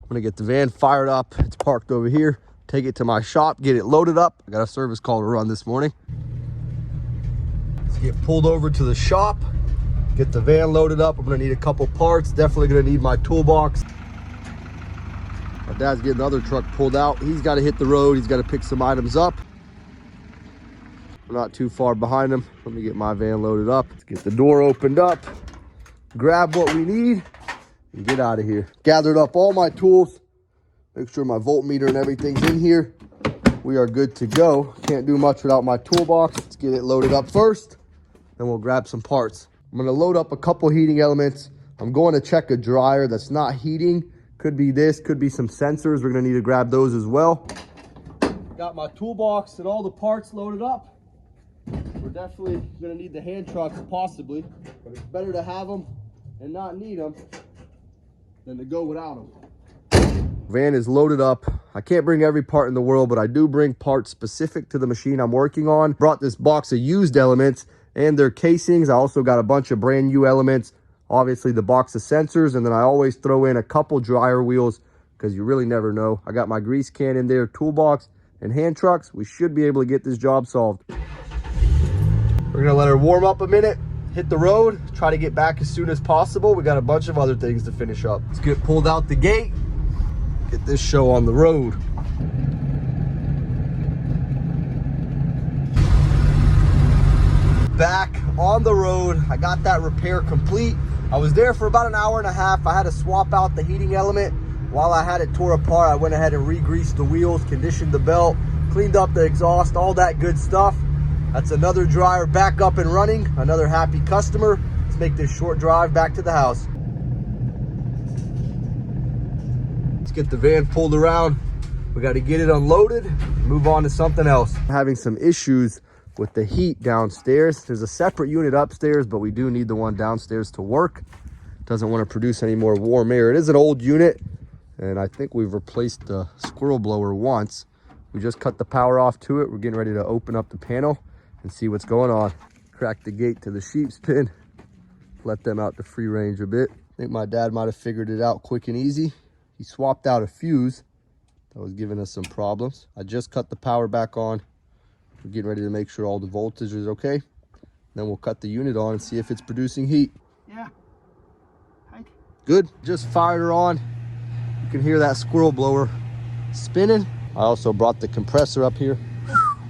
I'm gonna get the van fired up. It's parked over here. Take it to my shop, get it loaded up. I got a service call to run this morning. Let's get pulled over to the shop, get the van loaded up. I'm gonna need a couple parts. Definitely gonna need my toolbox. My dad's getting the other truck pulled out. He's got to hit the road. He's got to pick some items up. I'm not too far behind him. Let me get my van loaded up. Let's get the door opened up, grab what we need, and get out of here. Gathered up all my tools. Make sure my voltmeter and everything's in here. We are good to go. Can't do much without my toolbox. Let's get it loaded up first, then we'll grab some parts. I'm going to load up a couple heating elements. I'm going to check a dryer that's not heating. Could be this, could be some sensors. We're gonna need to grab those as well. Got my toolbox and all the parts loaded up. We're definitely gonna need the hand trucks possibly, but it's better to have them and not need them than to go without them. Van is loaded up. I can't bring every part in the world, but I do bring parts specific to the machine I'm working on. Brought this box of used elements and their casings. I also got a bunch of brand new elements. Obviously the box of sensors, and then I always throw in a couple dryer wheels because you really never know. I got my grease can in there, toolbox, and hand trucks. We should be able to get this job solved. We're gonna let her warm up a minute, hit the road, try to get back as soon as possible. We got a bunch of other things to finish up. Let's get pulled out the gate, get this show on the road. Back on the road. I got that repair complete. I was there for about an hour and a half. I had to swap out the heating element. While I had it tore apart, I went ahead and re-greased the wheels, conditioned the belt, cleaned up the exhaust, all that good stuff. That's another dryer back up and running. Another happy customer. Let's make this short drive back to the house. Let's get the van pulled around. We got to get it unloaded, move on to something else. I'm having some issues with the heat downstairs. There's a separate unit upstairs, but we do need the one downstairs to work. Doesn't want to produce any more warm air. It is an old unit, and I think we've replaced the squirrel blower once. We just cut the power off to it. We're getting ready to open up the panel and see what's going on. Crack the gate to the sheep's pen, let them out to free range a bit. I think my dad might have figured it out quick and easy. He swapped out a fuse that was giving us some problems. I just cut the power back on. We're getting ready to make sure all the voltage is okay. Then we'll cut the unit on and see if it's producing heat. Yeah. Hi. Good. Just fired her on. You can hear that squirrel blower spinning. I also brought the compressor up here.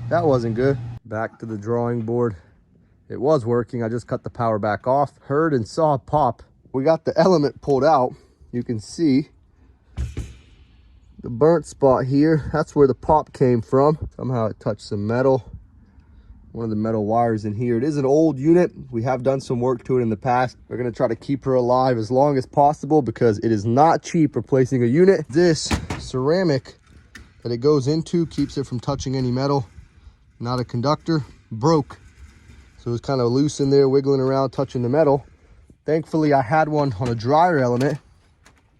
That wasn't good. Back to the drawing board. It was working. I just cut the power back off. Heard and saw a pop. We got the element pulled out. You can see the burnt spot here. That's where the pop came from. Somehow it touched some metal, one of the metal wires in here. It is an old unit. We have done some work to it in the past. We're going to try to keep her alive as long as possible because it is not cheap replacing a unit. This ceramic that it goes into keeps it from touching any metal. Not a conductor. Broke, so it was kind of loose in there, wiggling around, touching the metal. Thankfully I had one on a dryer element.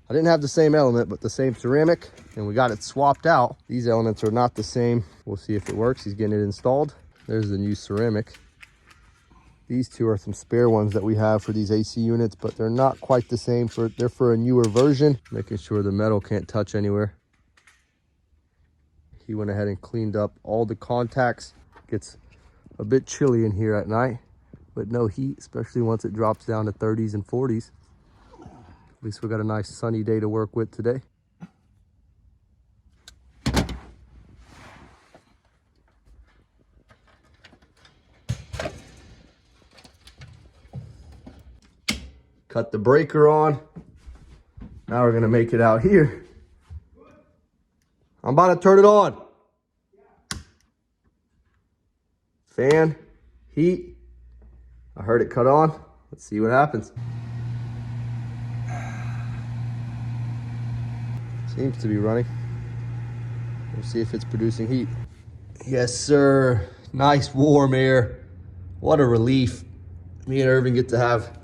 I didn't have the same element, but the same ceramic, and we got it swapped out. These elements are not the same. We'll see if it works. He's getting it installed. There's the new ceramic. These two are some spare ones that we have for these AC units, but they're not quite the same. They're for a newer version, making sure the metal can't touch anywhere. He went ahead and cleaned up all the contacts. Gets a bit chilly in here at night, but no heat, especially once it drops down to 30s and 40s. At least we got a nice sunny day to work with today. Cut the breaker on. Now we're gonna make it out here. I'm about to turn it on. Fan, heat. I heard it cut on. Let's see what happens. Seems to be running. We'll see if it's producing heat. Yes, sir. Nice warm air. What a relief. Me and Irvin get to have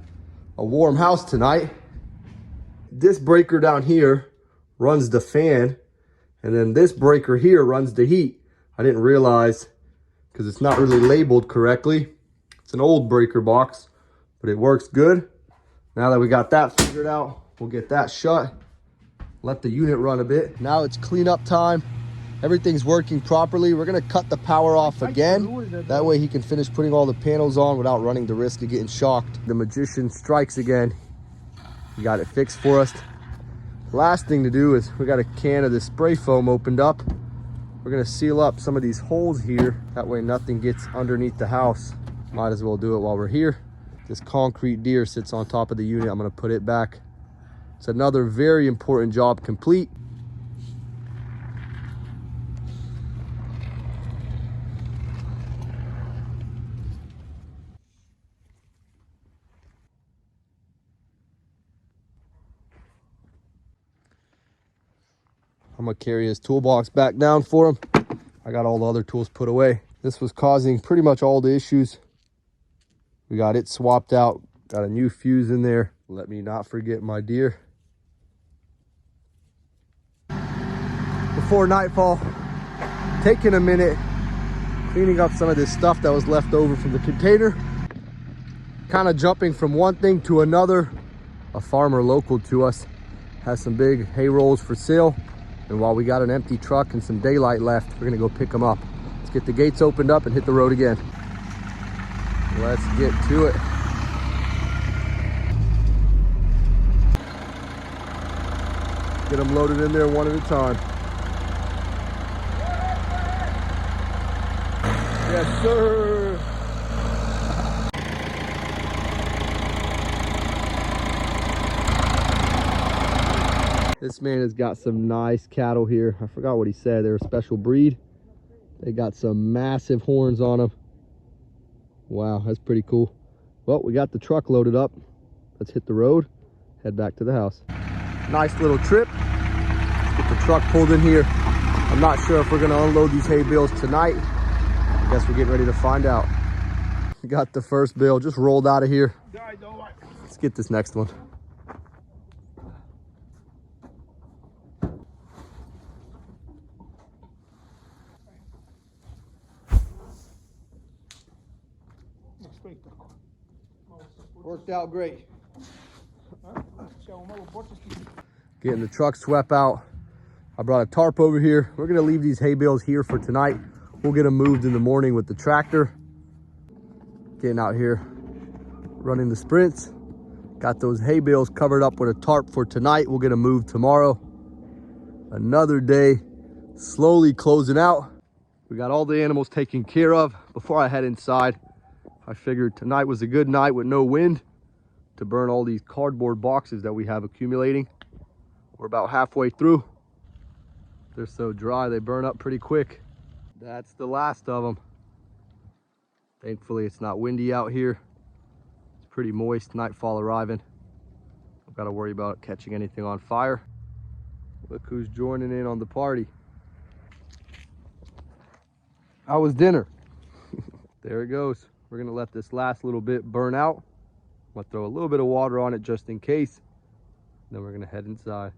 a warm house tonight. This breaker down here runs the fan, and then this breaker here runs the heat. I didn't realize because it's not really labeled correctly. It's an old breaker box, but it works good. Now that we got that figured out, we'll get that shut let the unit run a bit. Now it's cleanup time. Everything's working properly. We're gonna cut the power off again. That way he can finish putting all the panels on without running the risk of getting shocked. The magician strikes again. He got it fixed for us. Last thing to do is we got a can of this spray foam opened up. We're gonna seal up some of these holes here. That way nothing gets underneath the house. Might as well do it while we're here. This concrete deer sits on top of the unit. I'm gonna put it back. It's another very important job complete. I'm gonna carry his toolbox back down for him. I got all the other tools put away. This was causing pretty much all the issues. We got it swapped out, got a new fuse in there. Let me not forget my deer. Before nightfall, taking a minute, cleaning up some of this stuff that was left over from the container. Kind of jumping from one thing to another. A farmer local to us has some big hay rolls for sale. And while we got an empty truck and some daylight left, we're gonna go pick them up. Let's get the gates opened up and hit the road again. Let's get to it. Get them loaded in there one at a time. Yes, sir. This man has got some nice cattle here. I forgot what he said. They're a special breed. They got some massive horns on them. Wow, that's pretty cool. Well, we got the truck loaded up. Let's hit the road, head back to the house. Nice little trip. Let's get the truck pulled in here. I'm not sure if we're gonna unload these hay bales tonight. I guess we're getting ready to find out. We got the first bale just rolled out of here. Let's get this next one. Worked out great. Getting the truck swept out. I brought a tarp over here. We're gonna leave these hay bales here for tonight. We'll get them moved in the morning with the tractor. Getting out here, running the sprints. Got those hay bales covered up with a tarp for tonight. We'll get them moved tomorrow. Another day, slowly closing out. We got all the animals taken care of. Before I head inside, I figured tonight was a good night with no wind to burn all these cardboard boxes that we have accumulating. We're about halfway through. They're so dry, they burn up pretty quick. That's the last of them. Thankfully, it's not windy out here. It's pretty moist, nightfall arriving. I've got to worry about catching anything on fire. Look who's joining in on the party. How was dinner? There it goes. We're gonna let this last little bit burn out. I'm gonna throw a little bit of water on it just in case. Then we're gonna head inside.